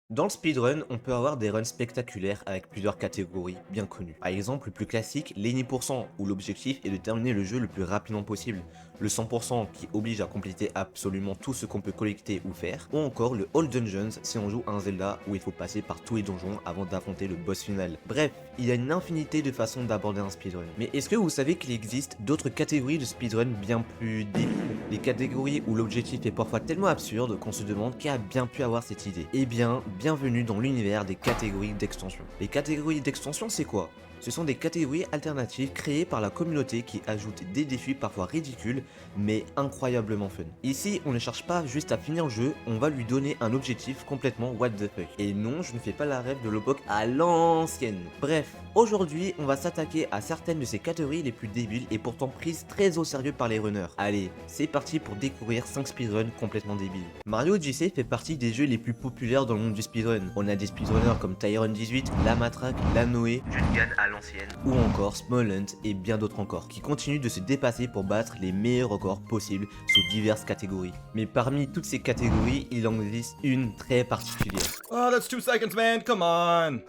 Dans le speedrun, on peut avoir des runs spectaculaires avec plusieurs catégories bien connues. Par exemple, le plus classique, l'80%, où l'objectif est de terminer le jeu le plus rapidement possible. Le 100% qui oblige à compléter absolument tout ce qu'on peut collecter ou faire. Ou encore le All Dungeons si on joue un Zelda où il faut passer par tous les donjons avant d'affronter le boss final. Bref, il y a une infinité de façons d'aborder un speedrun. Mais est-ce que vous savez qu'il existe d'autres catégories de speedrun bien plus deep? Des catégories où l'objectif est parfois tellement absurde qu'on se demande qui a bien pu avoir cette idée. Eh bien, bienvenue dans l'univers des catégories d'extension. Les catégories d'extension, c'est quoi? Ce sont des catégories alternatives créées par la communauté qui ajoutent des défis parfois ridicules mais incroyablement fun. Ici, on ne cherche pas juste à finir le jeu, on va lui donner un objectif complètement what the fuck. Et non, je ne fais pas la rêve de Lobok à l'ancienne. Bref, aujourd'hui, on va s'attaquer à certaines de ces catégories les plus débiles et pourtant prises très au sérieux par les runners. Allez, c'est parti pour découvrir 5 speedruns complètement débiles. Mario Odyssey fait partie des jeux les plus populaires dans le monde du speedrun. On a des speedrunners comme Tyron18, La Matraque, La Noé, Jungan à l'ancienne, ou encore Smolent et bien d'autres encore, qui continuent de se dépasser pour battre les meilleurs records possibles sous diverses catégories. Mais parmi toutes ces catégories, il en existe une très particulière. Oh, that's 2 seconds, man. Come on.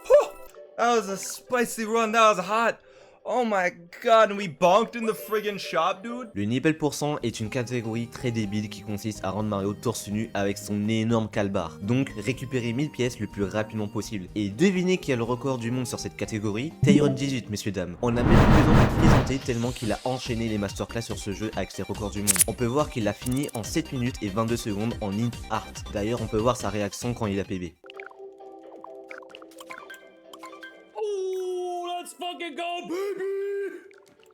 Whew. That was a spicy run. That was hot. Oh my god, and we bonked in the friggin' shop, dude. Le nipple % est une catégorie très débile qui consiste à rendre Mario torse nu avec son énorme calbar. Donc récupérer 1000 pièces le plus rapidement possible. Et devinez qui a le record du monde sur cette catégorie? Tyron18, messieurs dames. On a même plus besoin de le présenter tellement qu'il a enchaîné les masterclass sur ce jeu avec ses records du monde. On peut voir qu'il a fini en 7 minutes et 22 secondes en int art. D'ailleurs, on peut voir sa réaction quand il a PB. Oh, let's fucking go, baby.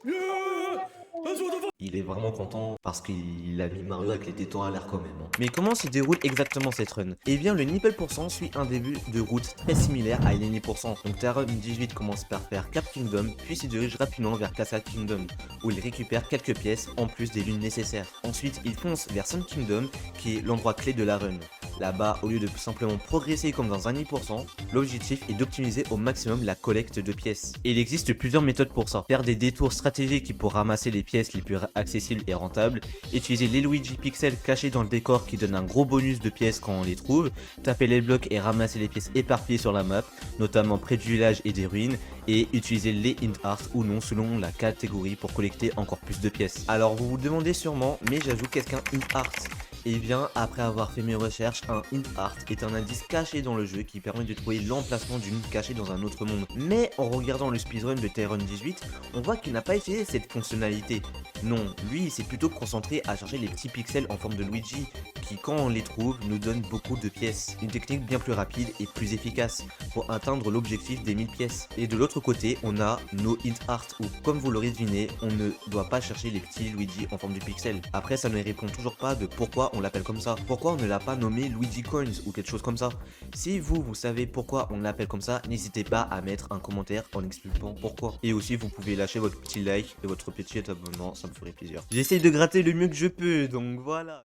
Yeah. That's what the fuck. Il est vraiment content parce qu'il a mis Mario avec les tétons à l'air quand même. Mais comment se déroule exactement cette run? Eh bien, le nipple % suit un début de route très similaire à Lenny %. Donc Taron 18 commence par faire Cap Kingdom, puis se dirige rapidement vers Castle Kingdom, où il récupère quelques pièces en plus des lunes nécessaires. Ensuite, il fonce vers Sun Kingdom, qui est l'endroit clé de la run. Là-bas, au lieu de simplement progresser comme dans un nid %, l'objectif est d'optimiser au maximum la collecte de pièces. Et il existe plusieurs méthodes pour ça. Faire des détours stratégiques pour ramasser les pièces les plus accessibles et rentables, utiliser les Luigi Pixels cachés dans le décor qui donnent un gros bonus de pièces quand on les trouve, taper les blocs et ramasser les pièces éparpillées sur la map, notamment près du village et des ruines, et utiliser les int art ou non selon la catégorie pour collecter encore plus de pièces. Alors vous vous demandez sûrement, mais j'ajoute qu'est-ce qu'un int art? Et bien, après avoir fait mes recherches, un int art est un indice caché dans le jeu qui permet de trouver l'emplacement d'une int cachée dans un autre monde. Mais en regardant le speedrun de Tyron18, on voit qu'il n'a pas essayé cette fonctionnalité. Non, lui il s'est plutôt concentré à chercher les petits pixels en forme de Luigi, qui quand on les trouve nous donnent beaucoup de pièces. Une technique bien plus rapide et plus efficace pour atteindre l'objectif des 1000 pièces. Et de l'autre côté, on a nos int art où, comme vous l'aurez deviné, on ne doit pas chercher les petits Luigi en forme de pixels. Après, ça ne répond toujours pas de pourquoi on l'appelle comme ça. Pourquoi on ne l'a pas nommé Luigi Coins ou quelque chose comme ça. Si vous savez pourquoi on l'appelle comme ça, n'hésitez pas à mettre un commentaire en expliquant pourquoi. Et aussi, vous pouvez lâcher votre petit like et votre petit abonnement, ça me ferait plaisir. J'essaye de gratter le mieux que je peux, donc voilà.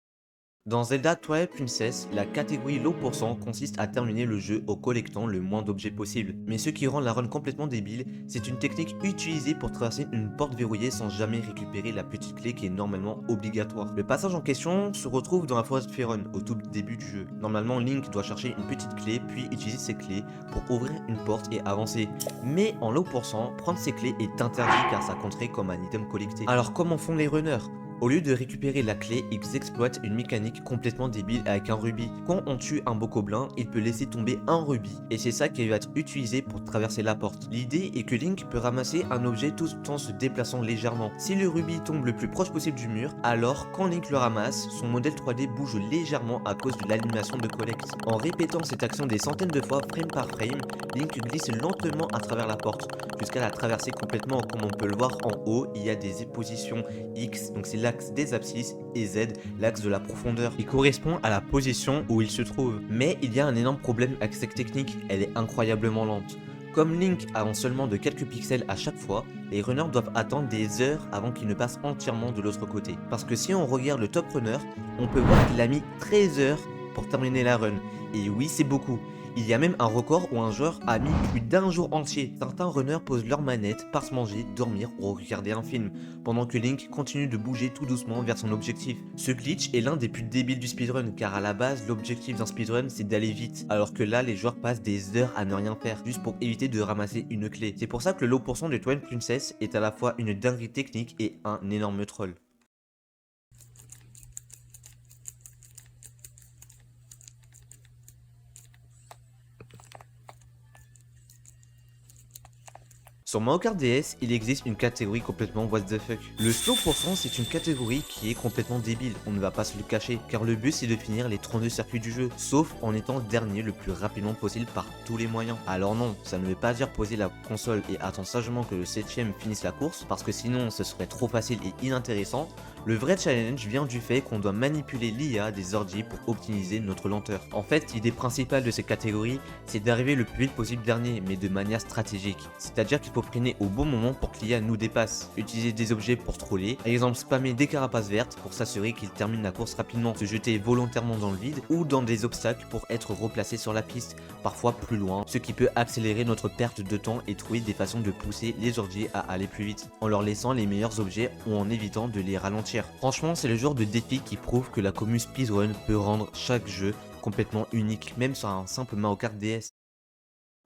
Dans Zelda Twilight Princess, la catégorie low % consiste à terminer le jeu en collectant le moins d'objets possible. Mais ce qui rend la run complètement débile, c'est une technique utilisée pour traverser une porte verrouillée sans jamais récupérer la petite clé qui est normalement obligatoire. Le passage en question se retrouve dans la forêt de Faerûn, au tout début du jeu. Normalement, Link doit chercher une petite clé, puis utiliser ses clés pour ouvrir une porte et avancer. Mais en low %, prendre ces clés est interdit car ça compterait comme un item collecté. Alors comment font les runners? Au lieu de récupérer la clé, ils exploitent une mécanique complètement débile avec un rubis. Quand on tue un bokoblin, il peut laisser tomber un rubis, et c'est ça qui va être utilisé pour traverser la porte. L'idée est que Link peut ramasser un objet tout en se déplaçant légèrement. Si le rubis tombe le plus proche possible du mur, alors quand Link le ramasse, son modèle 3D bouge légèrement à cause de l'animation de collecte. En répétant cette action des centaines de fois, frame par frame, Link glisse lentement à travers la porte, jusqu'à la traverser complètement. Comme on peut le voir en haut, il y a des positions X, donc c'est l'axe des abscisses, et Z, l'axe de la profondeur, qui correspond à la position où il se trouve. Mais il y a un énorme problème avec cette technique, elle est incroyablement lente. Comme Link avance seulement de quelques pixels à chaque fois, les runners doivent attendre des heures avant qu'il ne passe entièrement de l'autre côté. Parce que si on regarde le top runner, on peut voir qu'il a mis 13 heures pour terminer la run. Et oui, c'est beaucoup. Il y a même un record où un joueur a mis plus d'un jour entier. Certains runners posent leur manette, partent manger, dormir ou regarder un film, pendant que Link continue de bouger tout doucement vers son objectif. Ce glitch est l'un des plus débiles du speedrun, car à la base, l'objectif d'un speedrun c'est d'aller vite, alors que là les joueurs passent des heures à ne rien faire, juste pour éviter de ramasser une clé. C'est pour ça que le low % de Twine Princess est à la fois une dinguerie technique et un énorme troll. Sur Mario Kart DS, il existe une catégorie complètement what the fuck. Le slow % c'est une catégorie qui est complètement débile, on ne va pas se le cacher, car le but c'est de finir les 32 circuits du jeu, sauf en étant dernier le plus rapidement possible par tous les moyens. Alors non, ça ne veut pas dire poser la console et attendre sagement que le 7ème finisse la course, parce que sinon ce serait trop facile et inintéressant. Le vrai challenge vient du fait qu'on doit manipuler l'IA des ordi pour optimiser notre lenteur. En fait, l'idée principale de ces catégories, c'est d'arriver le plus vite possible dernier, mais de manière stratégique. C'est-à-dire qu'il faut freiner au bon moment pour que l'IA nous dépasse, utiliser des objets pour troller, par exemple spammer des carapaces vertes pour s'assurer qu'il termine la course rapidement, se jeter volontairement dans le vide ou dans des obstacles pour être replacé sur la piste, parfois plus loin, ce qui peut accélérer notre perte de temps et trouver des façons de pousser les ordi à aller plus vite, en leur laissant les meilleurs objets ou en évitant de les ralentir. Franchement, c'est le genre de défi qui prouve que la commu speedrun peut rendre chaque jeu complètement unique, même sur un simple Mario Kart DS.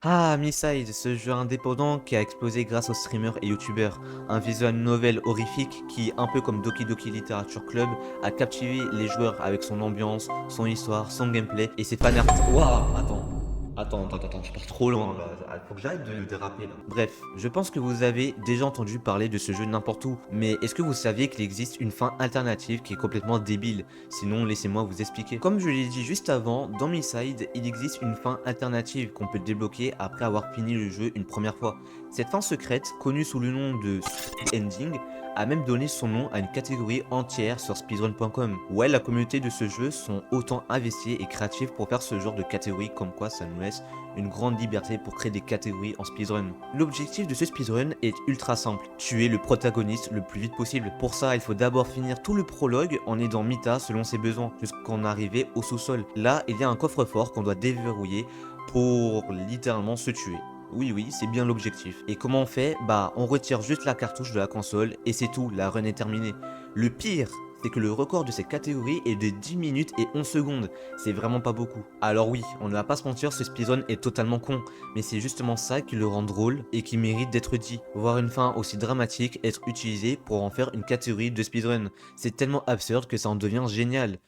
Ah, Miside, ce jeu indépendant qui a explosé grâce aux streamers et youtubeurs. Un visual novel horrifique qui, un peu comme Doki Doki Literature Club, a captivé les joueurs avec son ambiance, son histoire, son gameplay et ses fanarts. Waouh, attends, je pars trop loin là. Faut que j'arrête de déraper là. Bref, je pense que vous avez déjà entendu parler de ce jeu n'importe où, mais est-ce que vous saviez qu'il existe une fin alternative qui est complètement débile? Sinon, laissez-moi vous expliquer. Comme je l'ai dit juste avant, dans Miside, il existe une fin alternative qu'on peut débloquer après avoir fini le jeu une première fois. Cette fin secrète, connue sous le nom de Speed Ending, a même donné son nom à une catégorie entière sur speedrun.com. Ouais, la communauté de ce jeu sont autant investis et créatifs pour faire ce genre de catégorie, comme quoi ça nous laisse une grande liberté pour créer des catégories en speedrun. L'objectif de ce speedrun est ultra simple, tuer le protagoniste le plus vite possible. Pour ça, il faut d'abord finir tout le prologue en aidant Mita selon ses besoins, jusqu'en arriver au sous-sol. Là, il y a un coffre-fort qu'on doit déverrouiller pour littéralement se tuer. Oui, c'est bien l'objectif. Et comment on fait? Bah, on retire juste la cartouche de la console et c'est tout, la run est terminée. Le pire, c'est que le record de cette catégorie est de 10 minutes et 11 secondes. C'est vraiment pas beaucoup. Alors oui, on ne va pas se mentir, ce speedrun est totalement con, mais c'est justement ça qui le rend drôle et qui mérite d'être dit. Voir une fin aussi dramatique être utilisée pour en faire une catégorie de speedrun. C'est tellement absurde que ça en devient génial.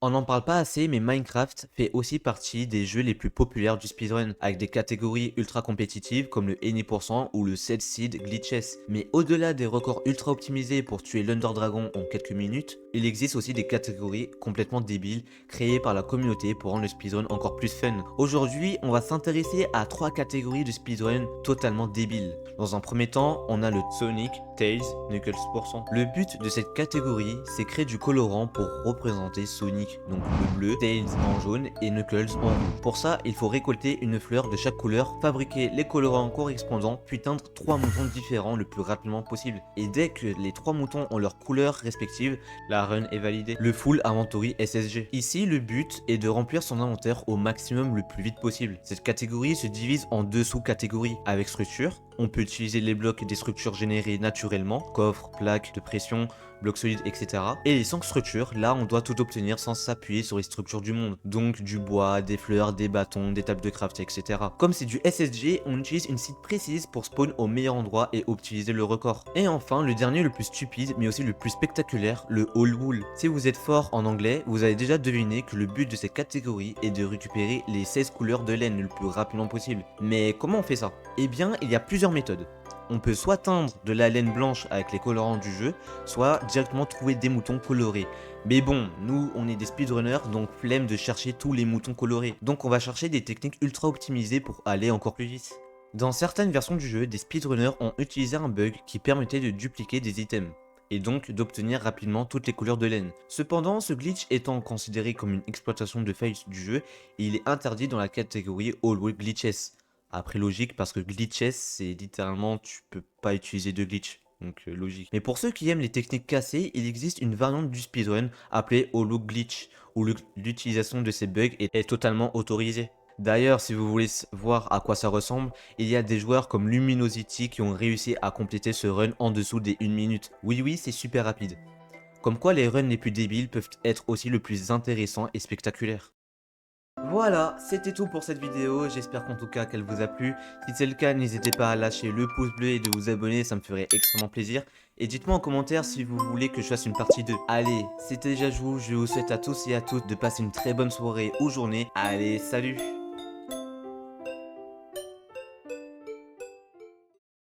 On n'en parle pas assez, mais Minecraft fait aussi partie des jeux les plus populaires du speedrun, avec des catégories ultra compétitives comme le Any% ou le Set Seed Glitches. Mais au-delà des records ultra optimisés pour tuer l'Under Dragon en quelques minutes, il existe aussi des catégories complètement débiles créées par la communauté pour rendre le speedrun encore plus fun. Aujourd'hui, on va s'intéresser à 3 catégories de speedrun totalement débiles. Dans un premier temps, on a le Sonic, Tails, Knuckles%. Le but de cette catégorie, c'est créer du colorant pour représenter Sonic, donc le bleu, Tails en jaune et Knuckles en rouge. Pour ça, il faut récolter une fleur de chaque couleur, fabriquer les colorants correspondants, puis teindre 3 moutons différents le plus rapidement possible. Et dès que les 3 moutons ont leurs couleurs respectives, la run est validée. Le full inventory SSG. Ici, le but est de remplir son inventaire au maximum le plus vite possible. Cette catégorie se divise en 2 sous-catégories avec structure. On peut utiliser les blocs des structures générées naturellement, coffre, plaques de pression, blocs solides, etc. Et les 5 structures, là on doit tout obtenir sans s'appuyer sur les structures du monde. Donc du bois, des fleurs, des bâtons, des tables de craft, etc. Comme c'est du SSG, on utilise une site précise pour spawn au meilleur endroit et optimiser le record. Et enfin, le dernier le plus stupide, mais aussi le plus spectaculaire, le All Wool. Si vous êtes fort en anglais, vous avez déjà deviné que le but de cette catégorie est de récupérer les 16 couleurs de laine le plus rapidement possible. Mais comment on fait ça? Eh bien, il y a plusieurs méthodes. On peut soit teindre de la laine blanche avec les colorants du jeu, soit directement trouver des moutons colorés. Mais bon, nous on est des speedrunners, donc flemme de chercher tous les moutons colorés. Donc on va chercher des techniques ultra optimisées pour aller encore plus vite. Dans certaines versions du jeu, des speedrunners ont utilisé un bug qui permettait de dupliquer des items, et donc d'obtenir rapidement toutes les couleurs de laine. Cependant, ce glitch étant considéré comme une exploitation de failles du jeu, il est interdit dans la catégorie All Wool Glitches. Après logique, parce que glitches c'est littéralement tu peux pas utiliser de glitch, donc logique. Mais pour ceux qui aiment les techniques cassées, il existe une variante du speedrun appelée Holo Glitch, où l'utilisation de ces bugs est totalement autorisée. D'ailleurs, si vous voulez voir à quoi ça ressemble, il y a des joueurs comme Luminosity qui ont réussi à compléter ce run en dessous des 1 minute. Oui, oui, c'est super rapide. Comme quoi les runs les plus débiles peuvent être aussi le plus intéressants et spectaculaires. Voilà, c'était tout pour cette vidéo, j'espère qu'en tout cas qu'elle vous a plu. Si c'est le cas, n'hésitez pas à lâcher le pouce bleu et de vous abonner, ça me ferait extrêmement plaisir. Et dites-moi en commentaire si vous voulez que je fasse une partie 2. Allez, c'était déjà je vous souhaite à tous et à toutes de passer une très bonne soirée ou journée. Allez, salut!